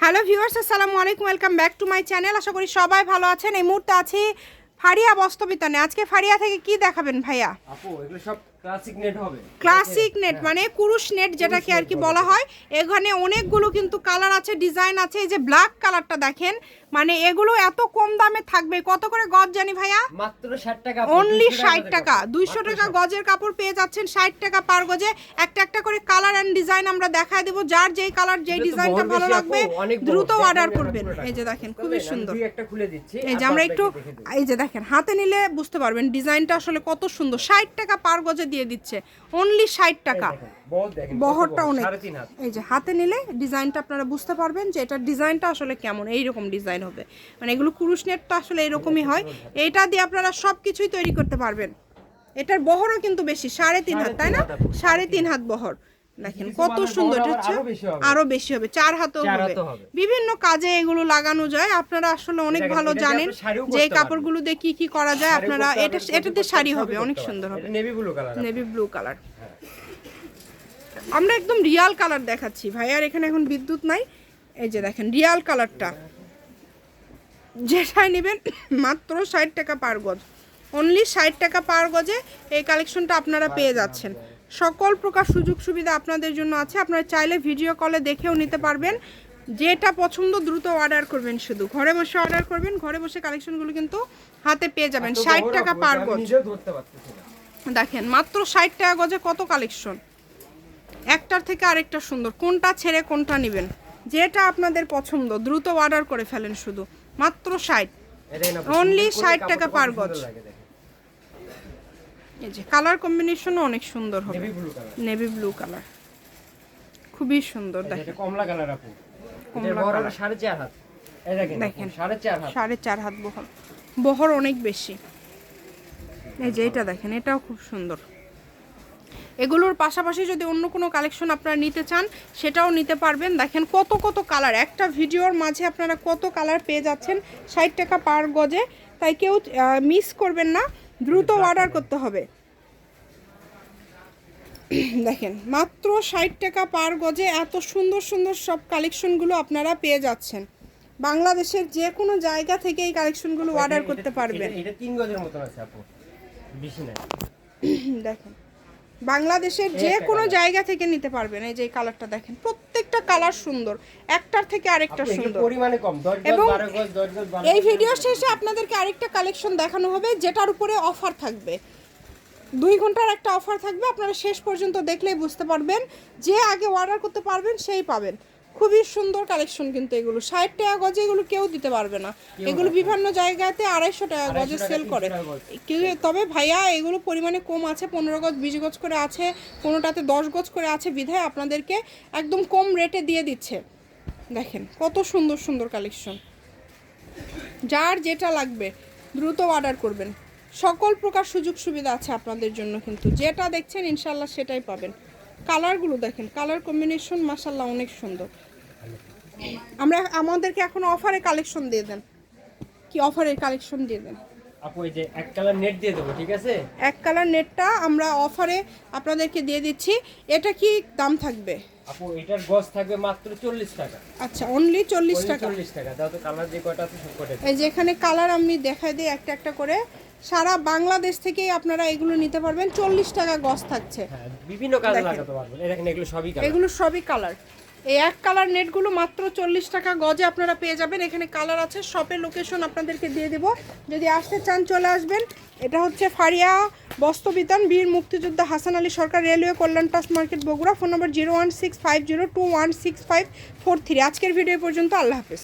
Hello viewers, আসসালামু আলাইকুম, welcome back to my channel. আশা করি সবাই ভালো আছেন। এই মুহূর্তে আছি ফারিয়া বস্ত্রবিতানে। আজকে ফারিয়া থেকে কি দেখাবেন ভাইয়া? আপু এগুলো সব ক্লাসিক নেট হবে। ক্লাসিক নেট মানে কুরুশ নেট যেটাকে আর কি বলা হয়। এখানে অনেকগুলো কিন্তু কালার আছে, ডিজাইন আছে। এই যে ব্ল্যাক কালারটা দেখেন, মানে এগুলো এত কম দামে থাকবে। কত করে গজ জানি ভাইয়া? মাত্র 60 টাকা। অনলি 60 টাকা। 200 টাকা গজের কাপড় পেয়ে যাচ্ছেন 60 টাকা পার গজে। একটা একটা করে কালার এন্ড ডিজাইন আমরা দেখায় দেব। যার যেই কালার যেই ডিজাইনটা ভালো লাগবে দ্রুত অর্ডার করবেন। এই যে দেখেন খুবই সুন্দর। একটা খুলে দিচ্ছি। এই যে আমরা একটু এই যে দেখেন হাতে নিলে বুঝতে পারবেন ডিজাইনটা আসলে কত সুন্দর। 60 টাকা পার গজে দিয়ে দিচ্ছে, অনলি 60 টাকা। বহরটা অনেক। এই যে হাতে নিলে ডিজাইনটা আপনারা বুঝতে পারবেন যে এটার ডিজাইনটা আসলে কেমন। এইরকম ডিজাইন হবে, মানে এগুলো কুরুশ নেটটা আসলে এরকমই হয়। এইটা দিয়ে আপনারা সব কিছুই তৈরি করতে পারবেন। এটার বহরও কিন্তু বেশি, 3.5 হাত, তাই না? 3.5 হাত বহর। দেখেন কত সুন্দর। এটা হচ্ছে আরো বেশি হবে, 4 হাতও হবে। বিভিন্ন কাজে এগুলো লাগানো যায়। আপনারা আসলে অনেক ভালো জানেন যে এই কাপড়গুলো দিয়ে কি কি করা যায়। আপনারা এটাতে শাড়ি হবে, অনেক সুন্দর হবে। Navy blue colour. Navy blue colour. আমরা একদম রিয়াল কালার দেখাচ্ছি ভাই, আর এখানে এখন বিদ্যুৎ নাই। এই যে দেখেন রিয়াল কালারটা, যেটাই নেবেন মাত্র 60 টাকা পার গজ। অনলি 60 টাকা পার গজে এই কালেকশনটা আপনারা পেয়ে যাচ্ছেন। সকল প্রকার সুযোগ সুবিধা আপনাদের জন্য আছে। আপনারা চাইলে ভিডিও কলে দেখেও নিতে পারবেন। যেটা পছন্দ দ্রুত অর্ডার করবেন, শুধু ঘরে বসে অর্ডার করবেন। ঘরে বসে কালেকশনগুলো কিন্তু হাতে পেয়ে যাবেন 60 টাকা পার গজ। দেখেন মাত্র 60 টাকা গজে কত কালেকশন, একটার থেকে আরেকটা সুন্দর। কোনটা ছেড়ে কোনটা নেবেন, যেটা আপনাদের পছন্দ দ্রুত অর্ডার করে ফেলেন। শুধু মাত্র 60, অনলি 60 টাকা পার গজ। এই যে কালার কম্বিনেশনও অনেক সুন্দর হবে। নেভি ব্লু কালার খুবই সুন্দর। দেখেন কমলা কালার আপু, এটা বড় 4.5 হাত। এই দেখেন 4.5 হাত, 4.5 হাত বহর। বহর অনেক বেশি। এই যে এটা দেখেন, এটাও খুব সুন্দর। এগুলোর পাশাপাশি যদি অন্য কোনো কালেকশন আপনারা নিতে চান সেটাও নিতে পারবেন। দেখেন কত কত কালার, একটা ভিডিওর মাঝে আপনারা কত কালার পেয়ে যাচ্ছেন 60 টাকা পার গজে। তাই কেউ মিস করবেন না, দ্রুত অর্ডার করতে হবে। দেখেন মাত্র 60 টাকা পার গজে এত সুন্দর সুন্দর সব কালেকশনগুলো আপনারা পেয়ে যাচ্ছেন। বাংলাদেশের যে কোনো জায়গা থেকে এই কালেকশনগুলো অর্ডার করতে পারবেন। এটা 3 গজের মতো আছে আপু, বেশি না। দেখেন বাংলাদেশের যে কোনো জায়গা থেকে নিতে পারবেন। এই যে কালারটা দেখেন, প্রত্যেকটা কালার সুন্দর, একটার থেকে আরেকটা সুন্দর। পরিমাণে কম, 10 গজ 12 গজ 10 গজ 12। এই ভিডিও শেষে আপনাদেরকে আরেকটা কালেকশন দেখানো হবে যেটার উপরে অফার থাকবে। 2 ঘন্টার একটা অফার থাকবে। আপনারা শেষ পর্যন্ত দেখলেই বুঝতে পারবেন। যে আগে অর্ডার করতে পারবেন সেই পাবেন। খুবই সুন্দর কালেকশন কিন্তু এগুলো 60 টাকা গজে এগুলো কেউ দিতে পারবে না। এগুলো বিভিন্ন জায়গাতে 250 টাকা গজে সেল করে। তবে ভাইয়া এগুলো পরিমাণে কম আছে, 15 গজ 20 গজ করে আছে, কোনোটাতে 10 গজ করে আছে, বিধায় আপনাদেরকে একদম কম রেটে দিয়ে দিচ্ছে। দেখেন কত সুন্দর সুন্দর কালেকশন। যার যেটা লাগবে দ্রুত অর্ডার করবেন। সকল প্রকার সুযোগ সুবিধা আছে আপনাদের জন্য, কিন্তু যেটা দেখছেন ইনশাল্লাহ সেটাই পাবেন। কালারগুলো দেখেন, কালার কম্বিনেশন মাশাল্লাহ অনেক সুন্দর। আমাদেরকে এখন অফারে কালেকশন দিয়ে দেন। কি অফারের কালেকশন দিয়ে দেন আপু? এই যে এক কালার নেট দিয়ে দেবো, ঠিক আছে? এক কালার নেটটা আমরা অফারে আপনাদেরকে দিয়ে দিচ্ছি। এটা কি দাম থাকবে আপু? এটার গজ থাকবে মাত্র 40 টাকা। আচ্ছা, অনলি 40 টাকা। 40 টাকা দাও তো। কালার যে কয়টা আছে সব কয়টা। এই যে এখানে কালার আমি দেখাই দিই একটা একটা করে। সারা বাংলাদেশ থেকেই আপনারা এগুলো নিতে পারবেন। 40 টাকা গজ থাকছে। হ্যাঁ, বিভিন্ন কালার লাগাতে পারবেন। এই দেখেন এগুলো সবই কালার। এগুলো সবই কালার। এই এক কালার নেটগুলো মাত্র 40 টাকা গজে আপনারা পেয়ে যাবেন। এখানে কালার আছে। শপের লোকেশন আপনাদেরকে দিয়ে দেব, যদি আসতে চান চলে আসবেন। এটা হচ্ছে ফারিয়া বস্ত্রবিতান, বীর মুক্তিযোদ্ধা Hasan Ali Sarkar, railway Kalyan trust market, Bogura. Phone number 01650216543। আজকের ভিডিও পর্যন্ত। আল্লাহ হাফেজ।